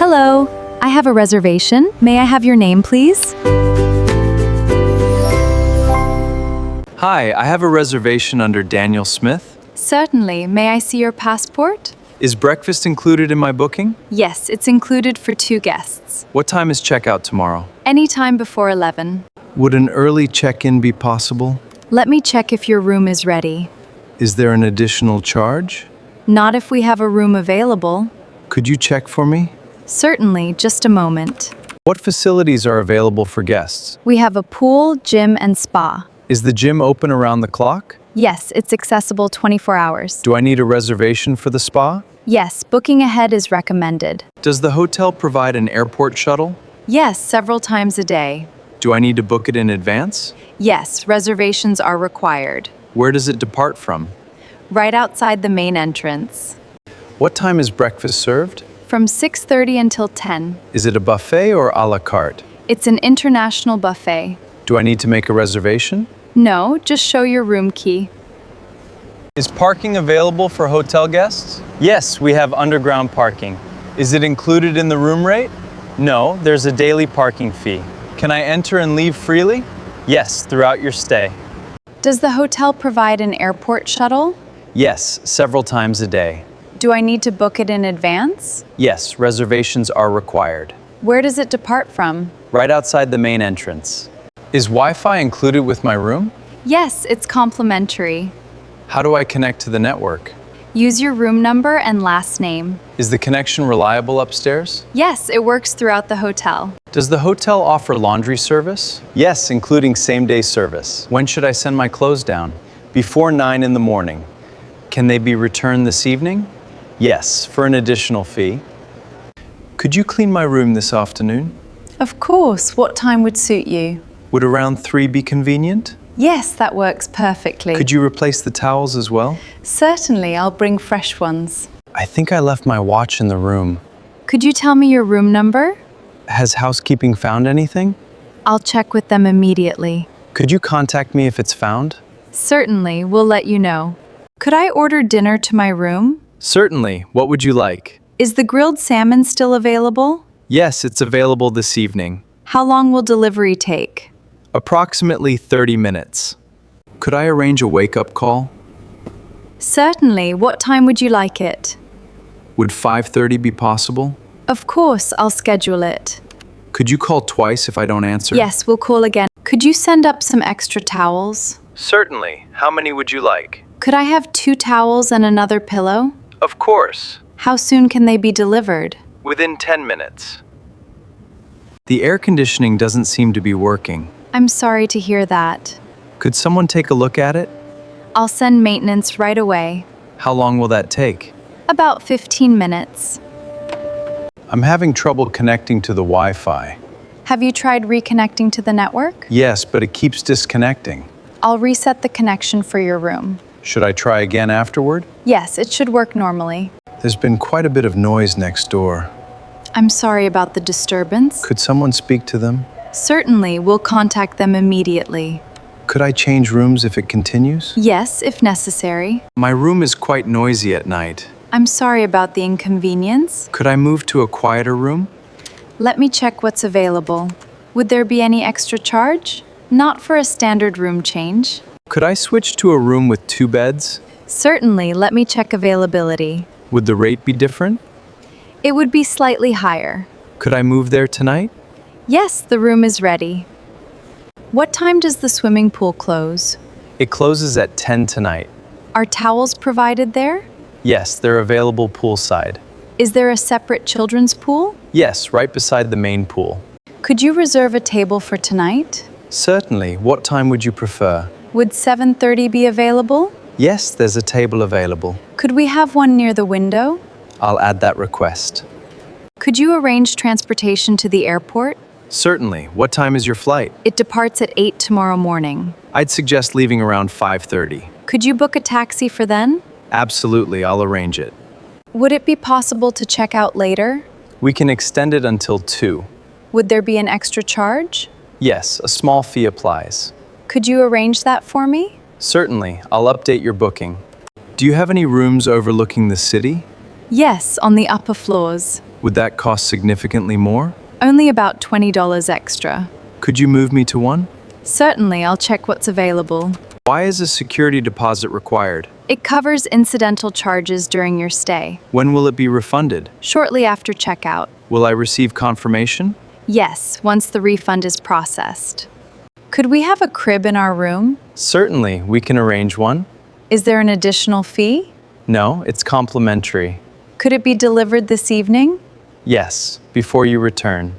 Hello, I have a reservation. May I have your name, please? Hi, I have a reservation under Daniel Smith. Certainly. May I see your passport? Is breakfast included in my booking? Yes, it's included for 2 guests. What time is checkout tomorrow? Anytime before 11. Would an early check-in be possible? Let me check if your room is ready. Is there an additional charge? Not if we have a room available. Could you check for me? Certainly, just a moment. What facilities are available for guests? We have a pool, gym, and spa. Is the gym open around the clock? Yes, it's accessible 24 hours. Do I need a reservation for the spa? Yes, booking ahead is recommended. Does the hotel provide an airport shuttle? Yes, several times a day. Do I need to book it in advance? Yes, reservations are required. Where does it depart from? Right outside the main entrance. What time is breakfast served? From 6:30 until 10. Is it a buffet or a la carte? It's an international buffet. Do I need to make a reservation? No, just show your room key. Is parking available for hotel guests? Yes, we have underground parking. Is it included in the room rate? No, there's a daily parking fee. Can I enter and leave freely? Yes, throughout your stay. Does the hotel provide an airport shuttle? Yes, several times a day. Do I need to book it in advance? Yes, reservations are required. Where does it depart from? Right outside the main entrance. Is Wi-Fi included with my room? Yes, it's complimentary. How do I connect to the network? Use your room number and last name. Is the connection reliable upstairs? Yes, it works throughout the hotel. Does the hotel offer laundry service? Yes, including same-day service. When should I send my clothes down? Before 9 in the morning. Can they be returned this evening? Yes, for an additional fee. Could you clean my room this afternoon? Of course. What time would suit you? Would around 3 be convenient? Yes, that works perfectly. Could you replace the towels as well? Certainly, I'll bring fresh ones. I think I left my watch in the room. Could you tell me your room number? Has housekeeping found anything? I'll check with them immediately. Could you contact me if it's found? Certainly, we'll let you know. Could I order dinner to my room? Certainly. What would you like? Is the grilled salmon still available? Yes, it's available this evening. How long will delivery take? Approximately 30 minutes. Could I arrange a wake-up call? Certainly. What time would you like it? Would 5:30 be possible? Of course, I'll schedule it. Could you call twice if I don't answer? Yes, we'll call again. Could you send up some extra towels? Certainly. How many would you like? Could I have 2 towels and another pillow? Of course. How soon can they be delivered? Within 10 minutes. The air conditioning doesn't seem to be working. I'm sorry to hear that. Could someone take a look at it? I'll send maintenance right away. How long will that take? About 15 minutes. I'm having trouble connecting to the Wi-Fi. Have you tried reconnecting to the network? Yes, but it keeps disconnecting. I'll reset the connection for your room. Should I try again afterward? Yes, it should work normally. There's been quite a bit of noise next door. I'm sorry about the disturbance. Could someone speak to them? Certainly, we'll contact them immediately. Could I change rooms if it continues? Yes, if necessary. My room is quite noisy at night. I'm sorry about the inconvenience. Could I move to a quieter room? Let me check what's available. Would there be any extra charge? Not for a standard room change. Could I switch to a room with 2 beds? Certainly, let me check availability. Would the rate be different? It would be slightly higher. Could I move there tonight? Yes, the room is ready. What time does the swimming pool close? It closes at 10 tonight. Are towels provided there? Yes, they're available poolside. Is there a separate children's pool? Yes, right beside the main pool. Could you reserve a table for tonight? Certainly. What time would you prefer? Would 7:30 be available? Yes, there's a table available. Could we have one near the window? I'll add that request. Could you arrange transportation to the airport? Certainly. What time is your flight? It departs at 8 tomorrow morning. I'd suggest leaving around 5:30. Could you book a taxi for then? Absolutely, I'll arrange it. Would it be possible to check out later? We can extend it until 2. Would there be an extra charge? Yes, a small fee applies. Could you arrange that for me? Certainly, I'll update your booking. Do you have any rooms overlooking the city? Yes, on the upper floors. Would that cost significantly more? Only about $20 extra. Could you move me to one? Certainly, I'll check what's available. Why is a security deposit required? It covers incidental charges during your stay. When will it be refunded? Shortly after checkout. Will I receive confirmation? Yes, once the refund is processed. Could we have a crib in our room? Certainly, we can arrange one. Is there an additional fee? No, it's complimentary. Could it be delivered this evening? Yes, before you return.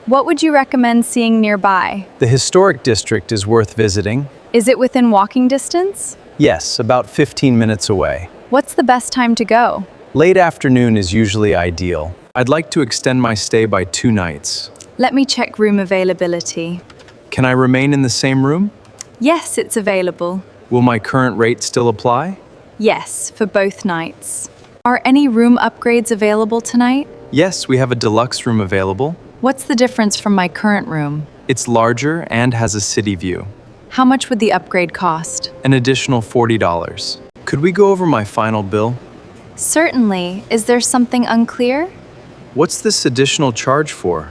What would you recommend seeing nearby? The historic district is worth visiting. Is it within walking distance? Yes, about 15 minutes away. What's the best time to go? Late afternoon is usually ideal. I'd like to extend my stay by 2 nights. Let me check room availability. Can I remain in the same room? Yes, it's available. Will my current rate still apply? Yes, for both nights. Are any room upgrades available tonight? Yes, we have a deluxe room available. What's the difference from my current room? It's larger and has a city view. How much would the upgrade cost? An additional $40. Could we go over my final bill? Certainly. Is there something unclear? What's this additional charge for?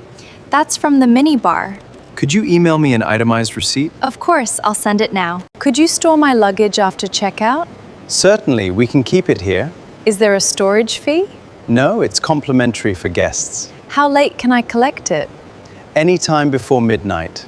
That's from the minibar. Could you email me an itemized receipt? Of course, I'll send it now. Could you store my luggage after checkout? Certainly, we can keep it here. Is there a storage fee? No, it's complimentary for guests. How late can I collect it? Anytime before midnight.